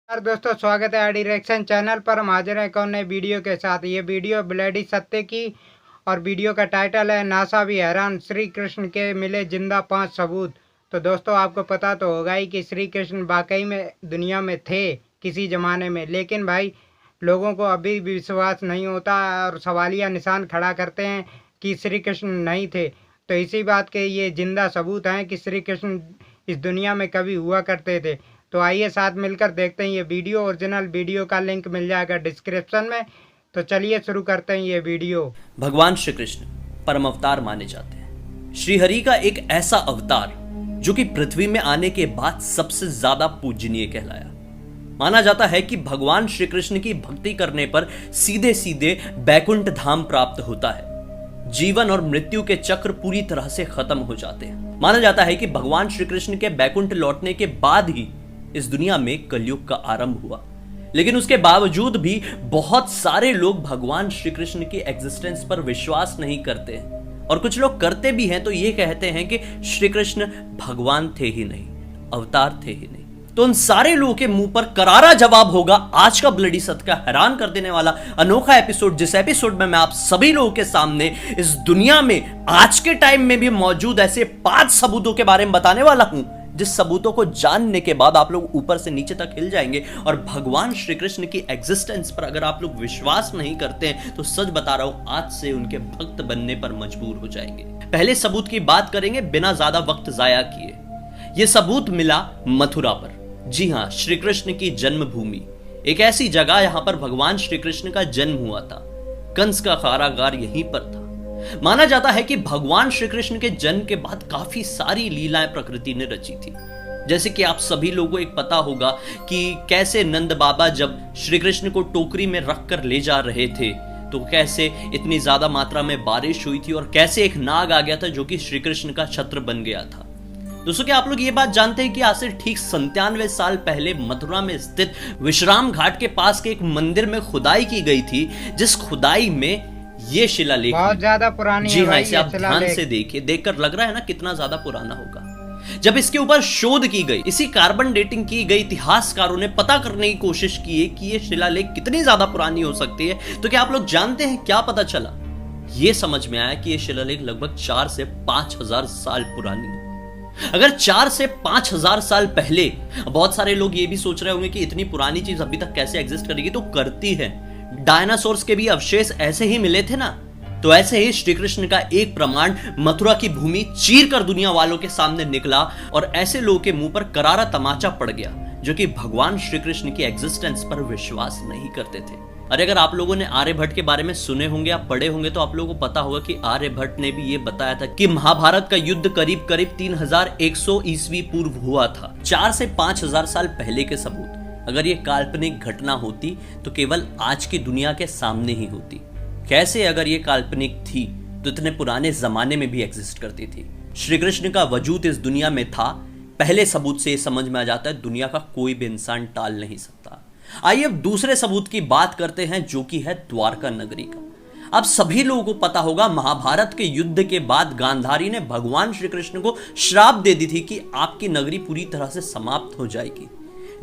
यार दोस्तों, स्वागत है डायरेक्शन चैनल पर। हम हाजिर हैं एक और नए वीडियो के साथ। ये वीडियो ब्लडी सत्य की और वीडियो का टाइटल है नासा भी हैरान, श्री कृष्ण के मिले जिंदा 5 सबूत। तो दोस्तों, आपको पता तो होगा ही कि श्री कृष्ण वाकई में दुनिया में थे किसी ज़माने में, लेकिन भाई लोगों को अभी भी विश्वास नहीं होता और सवालिया निशान खड़ा करते हैं कि श्री कृष्ण नहीं थे। तो इसी बात के ये जिंदा सबूत हैं कि श्री कृष्ण इस दुनिया में कभी हुआ करते थे। तो आइए साथ मिलकर देखते हैं ये वीडियो। ओरिजिनल वीडियो का लिंक मिल जाएगा डिस्क्रिप्शन में। तो चलिए शुरू करते हैं ये वीडियो। भगवान श्री कृष्ण परम अवतार माने जाते हैं। श्रीहरि का एक ऐसा अवतार जो कि पृथ्वी में आने के बाद सबसे ज्यादा पूजनीय कहलाया। माना जाता है कि भगवान श्री कृष्ण की भक्ति करने पर सीधे सीधे बैकुंठ धाम प्राप्त होता है। जीवन और मृत्यु के चक्र पूरी तरह से खत्म हो जाते हैं। माना जाता है कि भगवान श्री कृष्ण के बैकुंठ लौटने के बाद ही इस दुनिया में कलयुग का आरंभ हुआ। लेकिन उसके बावजूद भी बहुत सारे लोग भगवान श्री कृष्ण की एग्जिस्टेंस पर विश्वास नहीं करते हैं, और कुछ लोग करते भी हैं तो ये कहते हैं कि श्री कृष्ण भगवान थे ही नहीं, अवतार थे ही नहीं। तो उन सारे लोगों के मुंह पर करारा जवाब होगा आज का ब्लडी सत्य का हैरान कर देने वाला अनोखा एपिसोड, जिस एपिसोड में मैं आप सभी लोगों के सामने इस दुनिया में आज के टाइम में भी मौजूद ऐसे 5 सबूतों के बारे में बताने वाला हूं, जिस सबूतों को जानने के बाद आप लोग ऊपर से नीचे तक हिल जाएंगे। और भगवान श्री कृष्ण की एग्जिस्टेंस पर अगर आप लोग विश्वास नहीं करते हैं तो सच बता रहा हूं, आज से उनके भक्त बनने पर मजबूर हो जाएंगे। पहले सबूत की बात करेंगे बिना ज्यादा वक्त जाया किए। यह सबूत मिला मथुरा पर। जी हां, श्री कृष्ण की जन्मभूमि, एक ऐसी जगह यहां पर भगवान श्री कृष्ण का जन्म हुआ था। कंस का कारागार यहीं पर था। माना जाता है कि भगवान श्री कृष्ण के जन्म के बाद काफी सारी लीलाएं प्रकृति ने रची थी। जैसे कि आप सभी लोगों को एक पता होगा कि कैसे नंद बाबा जब श्री कृष्ण को टोकरी में रखकर ले जा रहे थे तो कैसे इतनी ज्यादा मात्रा में बारिश हुई थी और कैसे एक नाग आ गया था जो कि श्री कृष्ण का छत्र बन गया था। दोस्तों, क्या आप लोग ये बात जानते हैं कि आज से ठीक 97 साल पहले मथुरा में स्थित विश्राम घाट के पास के एक मंदिर में खुदाई की गई थी, जिस खुदाई में ये शिलालेख बहुत ज्यादा पुरानी जी है। हाँ, इसे आप ध्यान से देखिए, देखकर लग रहा है ना कितना ज्यादा पुराना होगा। जब इसके ऊपर शोध की गई, इसी कार्बन डेटिंग की गई, इतिहासकारों ने पता करने की कोशिश की है कि ये शिलालेख कितनी ज्यादा पुरानी हो सकती है। तो क्या आप लोग जानते हैं क्या पता चला? ये समझ में आया कि ये शिलालेख लगभग 4 से 5 हजार साल पुरानी है। अगर 4 से 5 हजार साल पहले, बहुत सारे लोग ये भी सोच रहे होंगे कि इतनी पुरानी चीज अभी तक कैसे एग्जिस्ट करेगी, तो करती है। डायनासोर्स के भी अवशेष ऐसे ही मिले थे ना। तो ऐसे ही श्री कृष्ण का एक प्रमाण मथुरा की भूमि चीर कर दुनिया वालों के सामने निकला और ऐसे लोगों के मुंह पर करारा तमाचा पड़ गया जो कि भगवान श्री कृष्ण की एग्जिस्टेंस पर विश्वास नहीं करते थे। अरे अगर आप लोगों ने आर्यभट्ट के बारे में सुने होंगे या पढ़े होंगे तो आप लोगों को पता होगा कि आर्यभट्ट ने भी ये बताया था कि महाभारत का युद्ध करीब करीब 3100 ईस्वी पूर्व हुआ था। 4 से 5 हजार साल पहले के सबूत, अगर ये काल्पनिक घटना होती तो केवल आज की दुनिया के सामने ही होती। कैसे अगर ये काल्पनिक थी तो इतने पुराने जमाने में भी एग्जिस्ट करती थी। श्री कृष्ण का वजूद इस दुनिया में था। पहले सबूत से समझ में आ जाता है दुनिया का कोई भी इंसान टाल नहीं सकता। आइए अब दूसरे सबूत की बात करते हैं, जो कि है द्वारका नगरी का। अब सभी लोगों को पता होगा, महाभारत के युद्ध के बाद गांधारी ने भगवान श्री कृष्ण को श्राप दे दी थी कि आपकी नगरी पूरी तरह से समाप्त हो जाएगी।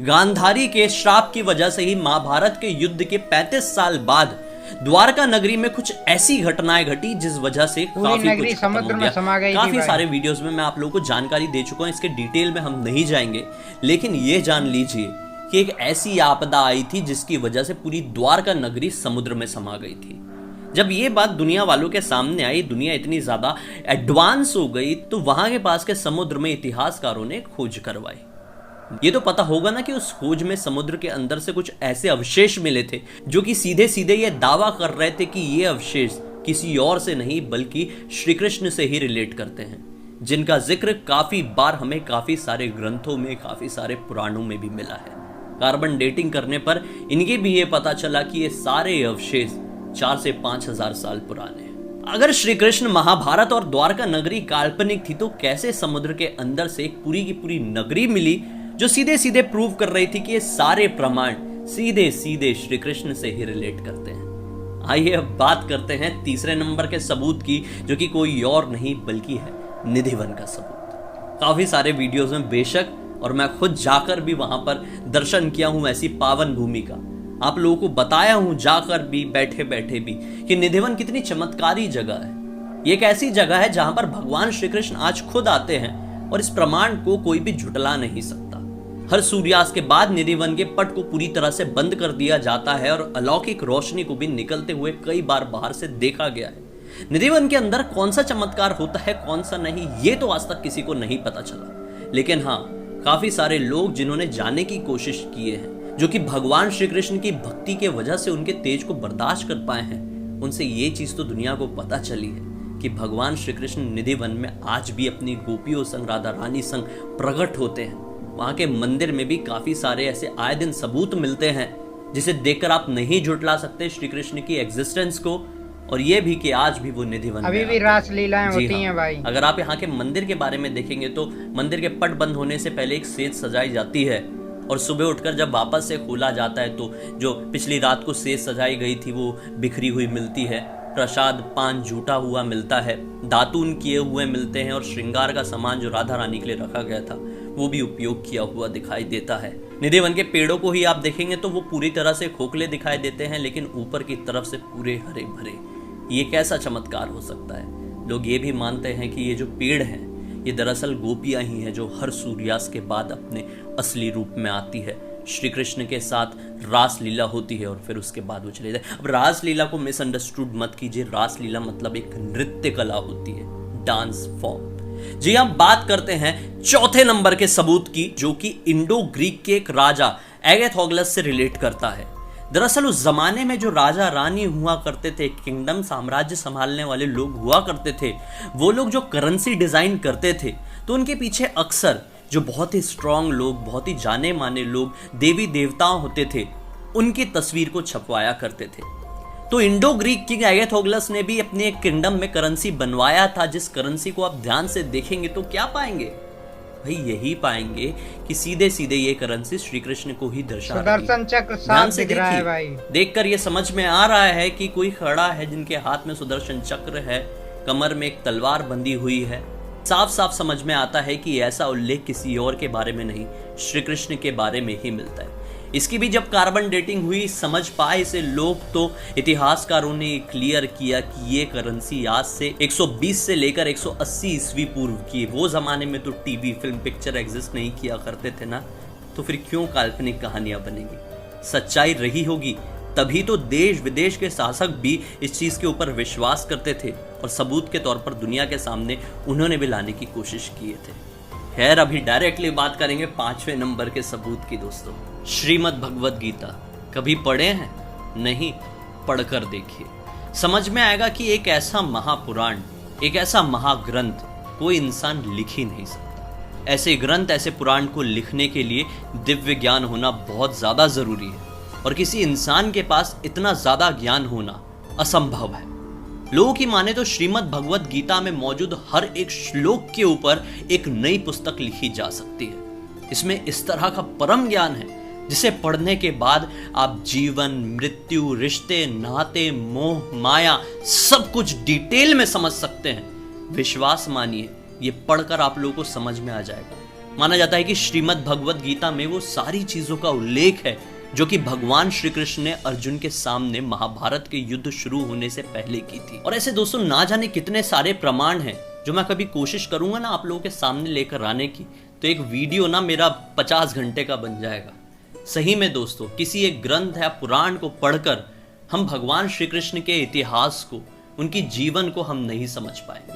गांधारी के श्राप की वजह से ही महाभारत के युद्ध के 35 साल बाद द्वारका नगरी में कुछ ऐसी घटनाएं घटी जिस वजह से काफी कुछ समुद्र में समा गई। काफी सारे वीडियोस में मैं आप लोगों को जानकारी दे चुका हूं, इसके डिटेल में हम नहीं जाएंगे। लेकिन ये जान लीजिए कि एक ऐसी आपदा आई थी जिसकी वजह से पूरी द्वारका नगरी समुद्र में समा गई थी। जब ये बात दुनिया वालों के सामने आई, दुनिया इतनी ज्यादा एडवांस हो गई, तो वहां के पास के समुद्र में इतिहासकारों ने खोज करवाई। ये तो पता होगा ना कि उस खोज में समुद्र के अंदर से कुछ ऐसे अवशेष मिले थे जो कि सीधे सीधे ये दावा कर रहे थे कि ये अवशेष किसी और से नहीं बल्कि श्री कृष्ण से ही रिलेट करते हैं, जिनका जिक्र काफी बार हमें काफी सारे ग्रंथों में, काफी सारे पुराणों में भी मिला है। कार्बन डेटिंग करने पर इनके भी ये पता चला कि ये सारे अवशेष 4 से 5 हजार साल पुराने हैं। अगर श्री कृष्ण, महाभारत और द्वारका नगरी काल्पनिक थी तो कैसे समुद्र के अंदर से एक पूरी की पूरी नगरी मिली जो सीधे सीधे प्रूव कर रही थी कि ये सारे प्रमाण सीधे सीधे श्री कृष्ण से ही रिलेट करते हैं। आइए अब बात करते हैं तीसरे नंबर के सबूत की, जो कि कोई और नहीं बल्कि है निधिवन का सबूत। काफी सारे वीडियोस में बेशक और मैं खुद जाकर भी वहां पर दर्शन किया हूं ऐसी पावन भूमि का। आप लोगों को बताया हूं जाकर भी, बैठे बैठे भी, कि निधिवन कितनी चमत्कारी जगह है। ये एक ऐसी जगह है जहां पर भगवान श्री कृष्ण आज खुद आते हैं और इस प्रमाण को कोई भी झुटला नहीं सकता। हर सूर्यास्त के बाद निधिवन के पट को पूरी तरह से बंद कर दिया जाता है और अलौकिक रोशनी को भी निकलते हुए कई बार बाहर से देखा गया है। निधिवन के अंदर कौन सा चमत्कार होता है, कौन सा नहीं, ये तो आज तक किसी को नहीं पता चला। लेकिन हाँ, काफी सारे लोग जिन्होंने जाने की कोशिश किए हैं, जो कि भगवान श्री कृष्ण की भक्ति के वजह से उनके तेज को बर्दाश्त कर पाए हैं, उनसे ये चीज तो दुनिया को पता चली है कि भगवान श्री कृष्ण निधिवन में आज भी अपनी गोपियों संग, राधा रानी संग प्रकट होते हैं। वहां के मंदिर में भी काफी सारे ऐसे आए दिन सबूत मिलते हैं जिसे देखकर आप नहीं झुटला सकते श्री कृष्ण की एग्जिस्टेंस को, और ये भी कि आज भी वो निधिवन अभी भी रास लीलाएं होती हाँ। हैं भाई। अगर आप यहाँ के मंदिर के बारे में देखेंगे तो मंदिर के पट बंद होने से पहले एक सेज सजाई जाती है और सुबह उठकर जब वापस से खोला जाता है तो जो पिछली रात को सेज सजाई गई थी वो बिखरी हुई मिलती है, प्रसाद पान झूठा हुआ मिलता है, दातून किए हुए मिलते हैं और श्रृंगार का सामान जो राधा रानी के लिए रखा गया था वो भी उपयोग किया हुआ दिखाई देता है। निधिवन के पेड़ों को ही आप देखेंगे तो वो पूरी तरह से खोखले दिखाई देते हैं, लेकिन ऊपर की तरफ से पूरे हरे भरे। ये कैसा चमत्कार हो सकता है? लोग ये भी मानते हैं कि ये जो पेड़ हैं ये दरअसल गोपियां ही हैं जो हर सूर्यास्त के बाद अपने असली रूप में आती है, श्री कृष्ण के साथ रास लीला होती है और फिर उसके बाद वो चले जाए। अब रास लीला को मिसअंडरस्टूड मत कीजिए, रास लीला मतलब एक नृत्य कला होती है, डांस फॉर्म। जी हम बात करते हैं चौथे नंबर के सबूत की, जो कि इंडो ग्रीक के एक राजा एगेथोगलस से रिलेट करता है। दरअसल उस जमाने में जो राजा रानी हुआ करते थे, किंगडम साम्राज्य संभालने वाले लोग हुआ करते थे, वो लोग जो करेंसी डिजाइन करते थे तो उनके पीछे अक्सर जो बहुत ही स्ट्रांग लोग, बहुत ही जाने माने लोग, देवी देवता होते थे, उनकी तस्वीर को छपवाया करते थे। तो इंडो ग्रीक किंग एगेथोगलस ने भी अपने एक किंगडम में करेंसी बनवाया था, जिस करेंसी को आप ध्यान से देखेंगे तो क्या पाएंगे भाई? यही पाएंगे कि सीधे सीधे ये करेंसी श्री कृष्ण को ही दर्शा रही है। सुदर्शन चक्र साफ दिख रहा है भाई। देखकर ये समझ में आ रहा है कि कोई खड़ा है जिनके हाथ में सुदर्शन चक्र है, कमर में एक तलवार बंधी हुई है। साफ साफ समझ में आता है कि ऐसा उल्लेख किसी और के बारे में नहीं, श्री कृष्ण के बारे में ही मिलता है। इसकी भी जब कार्बन डेटिंग हुई, समझ पाए इसे लोग, तो इतिहासकारों ने क्लियर किया कि ये करेंसी आज से 120 से लेकर 180 ईस्वी पूर्व की। वो जमाने में तो टीवी फिल्म पिक्चर एग्जिस्ट नहीं किया करते थे ना, तो फिर क्यों काल्पनिक कहानियां बनेंगी? सच्चाई रही होगी तभी तो देश विदेश के शासक भी इस चीज के ऊपर विश्वास करते थे और सबूत के तौर पर दुनिया के सामने उन्होंने भी लाने की कोशिश किए थे। खैर, अभी डायरेक्टली बात करेंगे 5वें नंबर के सबूत की दोस्तों। श्रीमद् भगवद गीता कभी पढ़े हैं? नहीं, पढ़कर देखिए, समझ में आएगा कि एक ऐसा महापुराण, एक ऐसा महाग्रंथ कोई इंसान लिख ही नहीं सकता। ऐसे ग्रंथ, ऐसे पुराण को लिखने के लिए दिव्य ज्ञान होना बहुत ज्यादा जरूरी है और किसी इंसान के पास इतना ज्यादा ज्ञान होना असंभव है। लोगों की माने तो श्रीमद् भगवद गीता में मौजूद हर एक श्लोक के ऊपर एक नई पुस्तक लिखी जा सकती है। इसमें इस तरह का परम ज्ञान है जिसे पढ़ने के बाद आप जीवन, मृत्यु, रिश्ते, नाते, मोह, माया सब कुछ डिटेल में समझ सकते हैं। विश्वास मानिए, ये पढ़कर आप लोगों को समझ में आ जाएगा। माना जाता है कि श्रीमद् भगवद गीता में वो सारी चीजों का उल्लेख है जो कि भगवान श्री कृष्ण ने अर्जुन के सामने महाभारत के युद्ध शुरू होने से पहले की थी। और ऐसे दोस्तों ना जाने कितने सारे प्रमाण हैं जो मैं कभी कोशिश करूंगा ना आप लोगों के सामने लेकर आने की, तो एक वीडियो ना मेरा 50 घंटे का बन जाएगा। सही में दोस्तों, किसी एक ग्रंथ या पुराण को पढ़कर हम भगवान श्री कृष्ण के इतिहास को, उनकी जीवन को हम नहीं समझ पाएंगे।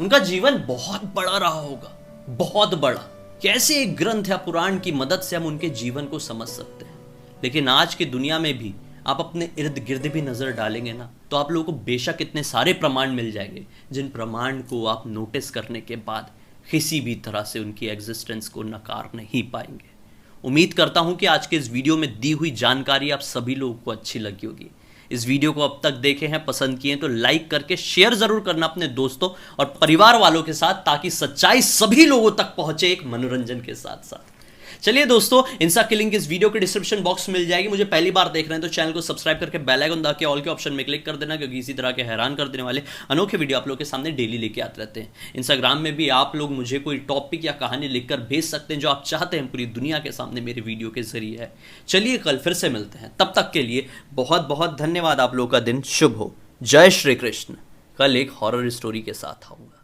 उनका जीवन बहुत बड़ा रहा होगा, बहुत बड़ा। कैसे एक ग्रंथ या पुराण की मदद से हम उनके जीवन को समझ सकते हैं। लेकिन आज की दुनिया में भी आप अपने इर्द गिर्द भी नजर डालेंगे ना, तो आप लोगों को बेशक इतने सारे प्रमाण मिल जाएंगे जिन प्रमाण को आप नोटिस करने के बाद किसी भी तरह से उनकी एग्जिस्टेंस को नकार नहीं पाएंगे। उम्मीद करता हूं कि आज के इस वीडियो में दी हुई जानकारी आप सभी लोगों को अच्छी लगी होगी। इस वीडियो को अब तक देखे हैं, पसंद किए तो लाइक करके शेयर जरूर करना अपने दोस्तों और परिवार वालों के साथ, ताकि सच्चाई सभी लोगों तक पहुंचे एक मनोरंजन के साथ साथ। चलिए दोस्तों, इंस्टा की लिंक इस वीडियो के डिस्क्रिप्शन बॉक्स में मिल जाएगी। मुझे पहली बार देख रहे हैं तो चैनल को सब्सक्राइब करके बेल आइकन दबा के ऑल के ऑप्शन में क्लिक कर देना, क्योंकि इसी तरह के हैरान कर देने वाले अनोखे वीडियो आप लोग के सामने डेली लेके आते रहते हैं। इंस्टाग्राम में भी आप लोग मुझे कोई टॉपिक या कहानी लिखकर भेज सकते हैं जो आप चाहते हैं पूरी दुनिया के सामने मेरे वीडियो के जरिए है। चलिए कल फिर से मिलते हैं, तब तक के लिए बहुत बहुत धन्यवाद। आप लोगों का दिन शुभ हो। जय श्री कृष्ण। कल एक हॉरर स्टोरी के साथ आऊंगा।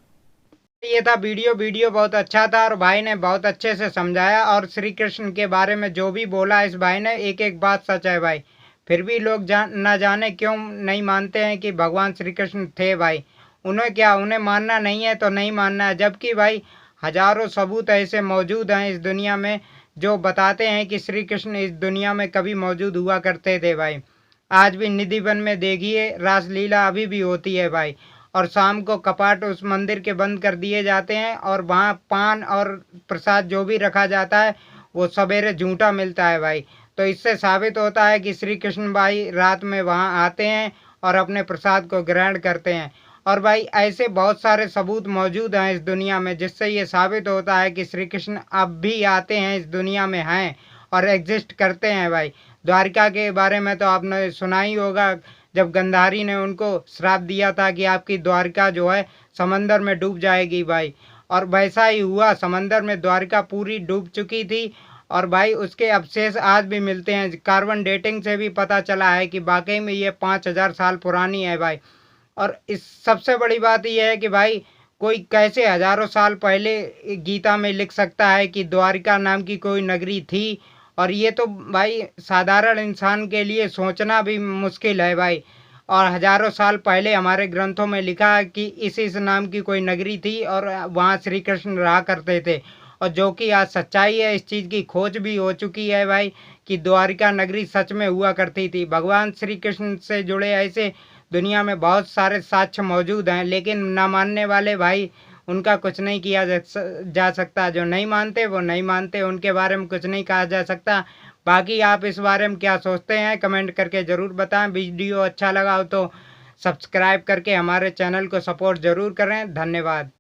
ये था वीडियो बहुत अच्छा था और भाई ने बहुत अच्छे से समझाया, और श्री कृष्ण के बारे में जो भी बोला इस भाई ने, एक एक बात सच है भाई। फिर भी लोग ना जाने क्यों नहीं मानते हैं कि भगवान श्री कृष्ण थे भाई। उन्हें मानना नहीं है तो नहीं मानना है, जबकि भाई हजारों सबूत ऐसे मौजूद हैं इस दुनिया में जो बताते हैं कि श्री कृष्ण इस दुनिया में कभी मौजूद हुआ करते थे भाई। आज भी निधि वन में देखिए रासलीला अभी भी होती है भाई, और शाम को कपाट उस मंदिर के बंद कर दिए जाते हैं, और वहाँ पान और प्रसाद जो भी रखा जाता है वो सवेरे झूठा मिलता है भाई। तो इससे साबित होता है कि श्री कृष्ण भाई रात में वहाँ आते हैं और अपने प्रसाद को ग्रहण करते हैं। और भाई ऐसे बहुत सारे सबूत मौजूद हैं इस दुनिया में, जिससे ये साबित होता है कि श्री कृष्ण अब भी आते हैं, इस दुनिया में हैं और एग्जिस्ट करते हैं भाई। द्वारिका के बारे में तो आपने सुना ही होगा, जब गंधारी ने उनको श्राप दिया था कि आपकी द्वारिका जो है समंदर में डूब जाएगी भाई, और वैसा ही हुआ। समंदर में द्वारिका पूरी डूब चुकी थी, और भाई उसके अवशेष आज भी मिलते हैं। कार्बन डेटिंग से भी पता चला है कि वाकई में ये 5000 साल पुरानी है भाई। और इस सबसे बड़ी बात यह है कि भाई कोई कैसे हजारों साल पहले गीता में लिख सकता है कि द्वारिका नाम की कोई नगरी थी। और ये तो भाई साधारण इंसान के लिए सोचना भी मुश्किल है भाई। और हजारों साल पहले हमारे ग्रंथों में लिखा है कि इस नाम की कोई नगरी थी और वहाँ श्री कृष्ण रहा करते थे, और जो कि आज सच्चाई है। इस चीज़ की खोज भी हो चुकी है भाई कि द्वारिका नगरी सच में हुआ करती थी। भगवान श्री कृष्ण से जुड़े ऐसे दुनिया में बहुत सारे साक्ष्य मौजूद हैं, लेकिन ना मानने वाले भाई उनका कुछ नहीं किया जा सकता। जो नहीं मानते वो नहीं मानते, उनके बारे में कुछ नहीं कहा जा सकता। बाकी आप इस बारे में क्या सोचते हैं कमेंट करके ज़रूर बताएं। वीडियो अच्छा लगा हो तो सब्सक्राइब करके हमारे चैनल को सपोर्ट ज़रूर करें। धन्यवाद।